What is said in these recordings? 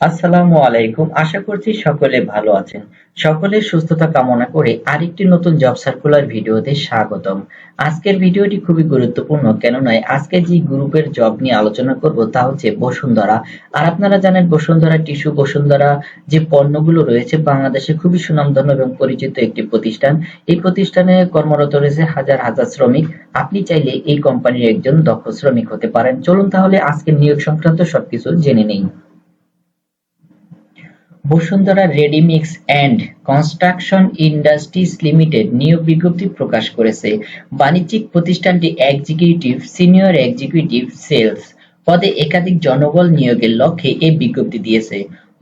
আসসালামু আলাইকুম। আশা করছি সকলে ভালো আছেন। সকলের সুস্থতা কামনা করে আরেকটি নতুন জব সার্কুলার ভিডিওতে স্বাগতম। আজকের ভিডিওটি খুবই গুরুত্বপূর্ণ, কেননা আজকে যে গ্রুপের জব নিয়ে আলোচনা করব তা হচ্ছে বসুন্ধরা। আর আপনারা জানেন বসুন্ধরা টিস্যু, বসুন্ধরা যে পণ্যগুলো রয়েছে বাংলাদেশে খুবই সুনামধন্য এবং পরিচিত একটি প্রতিষ্ঠান। এই প্রতিষ্ঠানে কর্মরত রয়েছে হাজার হাজার শ্রমিক। আপনি চাইলে এই কোম্পানির একজন দক্ষ শ্রমিক হতে পারেন। চলুন তাহলে আজকের নিয়োগ সংক্রান্ত সবকিছু জেনে নেই। Bashundhara ready-mix and construction industries limited নিয়োগ বিজ্ঞপ্তি প্রকাশ করেছে। বাণিজ্যিক প্রতিষ্ঠানটি এক্সিকিউটিভ, সিনিয়র এক্সিকিউটিভ, সেলস পদে একাধিক জনবল নিয়োগের লক্ষ্যে এই বিজ্ঞপ্তি দিয়েছে।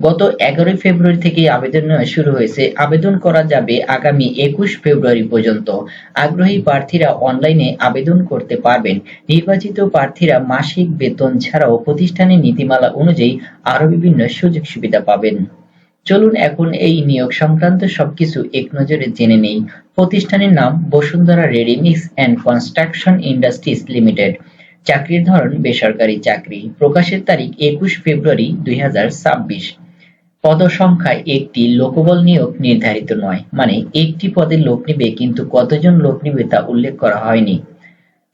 গত 11 ফেব্রুয়ারি থেকে আবেদন শুরু হয়েছে। আবেদন করা যাবে আগামী 21 ফেব্রুয়ারি পর্যন্ত। আগ্রহী প্রার্থীরা অনলাইনে আবেদন করতে পারবেন। নির্বাচিত প্রার্থীরা মাসিক বেতন ছাড়াও প্রতিষ্ঠানের নীতিমালা অনুযায়ী আরো বিভিন্ন সুযোগ সুবিধা পাবেন। চলুন এখন এই নিয়োগ সংক্রান্ত সবকিছু একনজরে জেনে নেই। প্রতিষ্ঠানের নাম Bashundhara ready-mix and construction industries limited. চাকরির ধরন বেসরকারি চাকরি। প্রকাশের তারিখ 21 ফেব্রুয়ারি 2026। পদসংখ্যা একটি, লোকবল নিয়োগ নির্ধারিত নয়, মানে একটি পদে লোক নিবে কিন্তু কতজন লোক নিবে তা উল্লেখ করা হয়নি।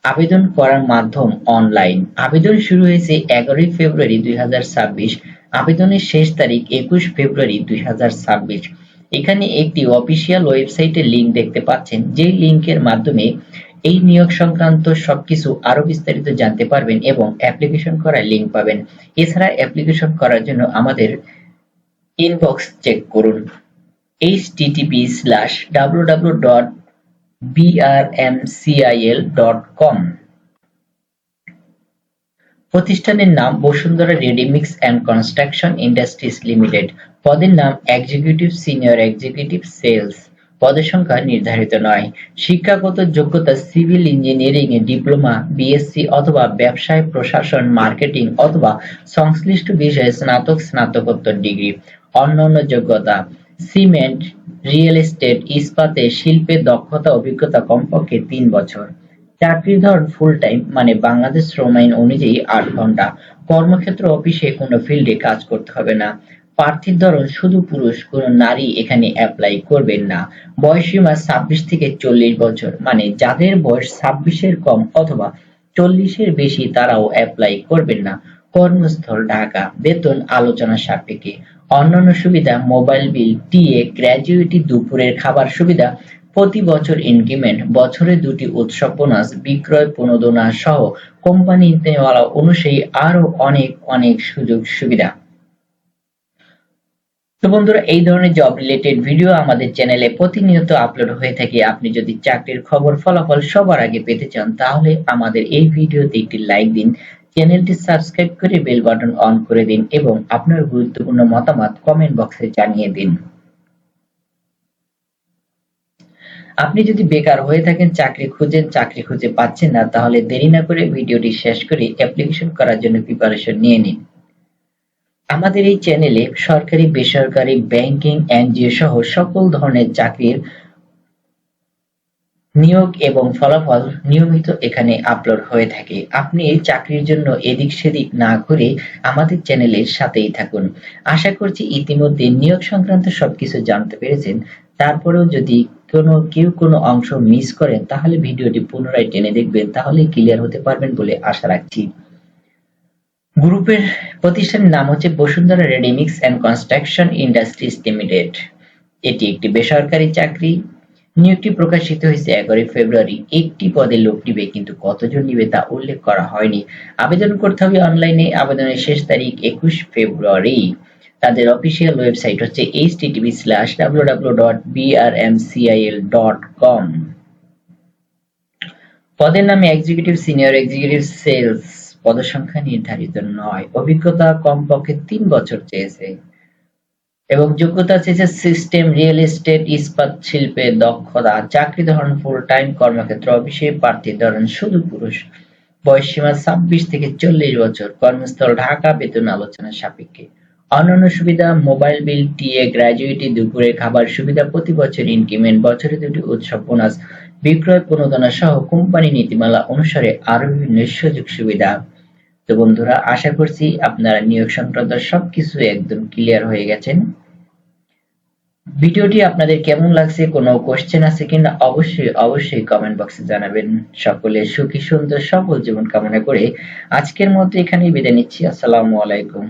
আবেদন করার মাধ্যম অনলাইন। আবেদন শুরু হয়েছে 11 ফেব্রুয়ারি 2026। আবেদনের শেষ তারিখ 21 ফেব্রুয়ারি 2026। এখানে একটি অফিসিয়াল ওয়েবসাইটের লিংক দেখতে পাচ্ছেন, যেই লিংকের মাধ্যমে এই নিয়োগ সংক্রান্ত সবকিছু আরো বিস্তারিত জানতে পারবেন এবং অ্যাপ্লিকেশন করার লিংক পাবেন। এছাড়া অ্যাপ্লিকেশন করার জন্য আমাদের ইনবক্স চেক করুন। https://www.brmcil.com। প্রতিষ্ঠানের নাম Bashundhara ready-mix and construction industries limited. পদের নাম এক্সিকিউটিভ, সিনিয়র এক্সিকিউটিভ, সেলস। পদের সংখ্যা নির্ধারিত নয়। শিক্ষাগত যোগ্যতা সিভিল ইঞ্জিনিয়ারিং এ ডিপ্লোমা, বিএসসি অথবা ব্যবসায় প্রশাসন, মার্কেটিং অথবা সংশ্লিষ্ট বিষয়ে স্নাতক, স্নাতকোত্তর ডিগ্রি। অন্যান্য যোগ্যতা: সিমেন্ট, রিয়েল এস্টেট, ইস্পাতে শিল্পে দক্ষতা অভিজ্ঞতা কমপক্ষে 3 বছর। চাকরির ধরন ফুল টাইম, মানে বাংলাদেশ শ্রম আইন অনুযায়ী 8 ঘন্টা। কর্মক্ষেত্র অফিসে কোনো ফিল্ডে কাজ করতে হবে না। প্রার্থীর ধরন শুধু পুরুষ, কোনো নারী এখানে অ্যাপ্লাই করবেন না। বয়সসীমা 26 থেকে 40 বছর, মানে যাদের বয়স 26 এর কম অথবা 40 এর বেশি তারাও অ্যাপ্লাই করবেন না। কর্মস্থল ঢাকা। বেতন আলোচনা সাপেক্ষে। অন্যান্য সুবিধা: মোবাইল বিল, টিএ, গ্র্যাজুইটি, দুপুরের খাবার সুবিধা, প্রতি বছর ইনক্রিমেন্ট, বছরে 2টি উৎসব বোনাস, বিক্রয় প্রণোদনা সহ কোম্পানি নীতিমালা অনুযায়ী আরো অনেক অনেক সুযোগ সুবিধা। তো বন্ধুরা, এই ধরনের জব রিলেটেড ভিডিও আমাদের চ্যানেলে প্রতিনিয়ত আপলোড হয়ে থাকে। আপনি যদি চাকরির খবর ফলাফল সবার আগে পেতে চান তাহলে আমাদের এই ভিডিওতে একটি লাইক দিন, চ্যানেলটি সাবস্ক্রাইব করে বেল বাটন অন করে দিন এবং আপনার গুরুত্বপূর্ণ মতামত কমেন্ট বক্সে জানিয়ে দিন। আপনি যদি বেকার হয়ে থাকেন, চাকরি খুঁজে পাচ্ছেন না, তাহলে দেরি না করে ভিডিওটি শেষ করে অ্যাপ্লিকেশন করার জন্য প্রিপারেশন নিয়ে নিন। আমাদের এই চ্যানেলে সরকারি, বেসরকারি, ব্যাংকিং, এনজিও সহ সকল ধরনের চাকরির নিয়োগ এবং ফলাফল নিয়মিত এখানে আপলোড হয়ে থাকে। আপনি এই চাকরির জন্য এদিক সেদিক না ঘুরে আমাদের চ্যানেলের সাথেই থাকুন। আশা করছি ইতিমধ্যে নিয়োগ সংক্রান্ত সবকিছু জানতে পেরেছেন। তারপরেও যদি কেউ কোনো অংশ মিস করেন তাহলে ভিডিওটি পুনরায় টেনে দেখবেন, তাহলে ক্লিয়ার হতে পারবেন বলে আশা রাখছি। গ্রুপের প্রতিষ্ঠানের নাম হচ্ছে Bashundhara ready-mix and construction industries limited. এটি একটি বেসরকারি চাকরি। নিয়োগটি প্রকাশিত হয়েছে 11 ফেব্রুয়ারি। একটি পদে লোক নিবে কিন্তু কতজন নিবে তা উল্লেখ করা হয়নি। আবেদন করতে হবে অনলাইনে। আবেদনের শেষ তারিখ 21 ফেব্রুয়ারি। তাদের অফিসিয়াল ওয়েবসাইট হচ্ছে https://www.brmcil.com। পদের নামে এক্সিকিউটিভ, সিনিয়র এক্সিকিউটিভ, সেলস। পদসংখ্যা নির্ধারিত নয়। অভিজ্ঞতা কমপক্ষে 3 বছর চেয়েছে এবং যোগ্যতা চেয়েছে সিস্টেম, রিয়েল এস্টেট, ইস্পাত শিল্পে দক্ষতা। চাকরি ধরন ফুল টাইম। কর্মক্ষেত্র অফিসে। প্রার্থীর ধরন শুধু পুরুষ। বয়সসীমা 26 থেকে 40 বছর। কর্মস্থল ঢাকা। বেতন আলোচনা সাপেক্ষে। অন্যান্য সুবিধা: মোবাইল বিল, টিএ, গ্র্যাজুইটি, দুপুরের খাবার সুবিধা, প্রতি বছর ইনক্রিমেন্ট, বছরে 2টি উৎসব বোনাস, বিক্রয় প্রণোদনা সহ কোম্পানি নীতিমালা অনুসারে আরো বিভিন্ন সুযোগ সুবিধা। তো বন্ধুরা, আশা করছি আপনারা নিয়োগ সংক্রান্ত সবকিছু একদম ক্লিয়ার হয়ে গেছেন। ভিডিওটি আপনাদের কেমন লাগছে, কোনো কোশ্চেন আছে কিনা অবশ্যই কমেন্ট বক্সে জানাবেন। সকলের সুখী সুন্দর সফল জীবন কামনা করে আজকের মতো এখানেই বিদায় নিচ্ছি। আসসালামু আলাইকুম।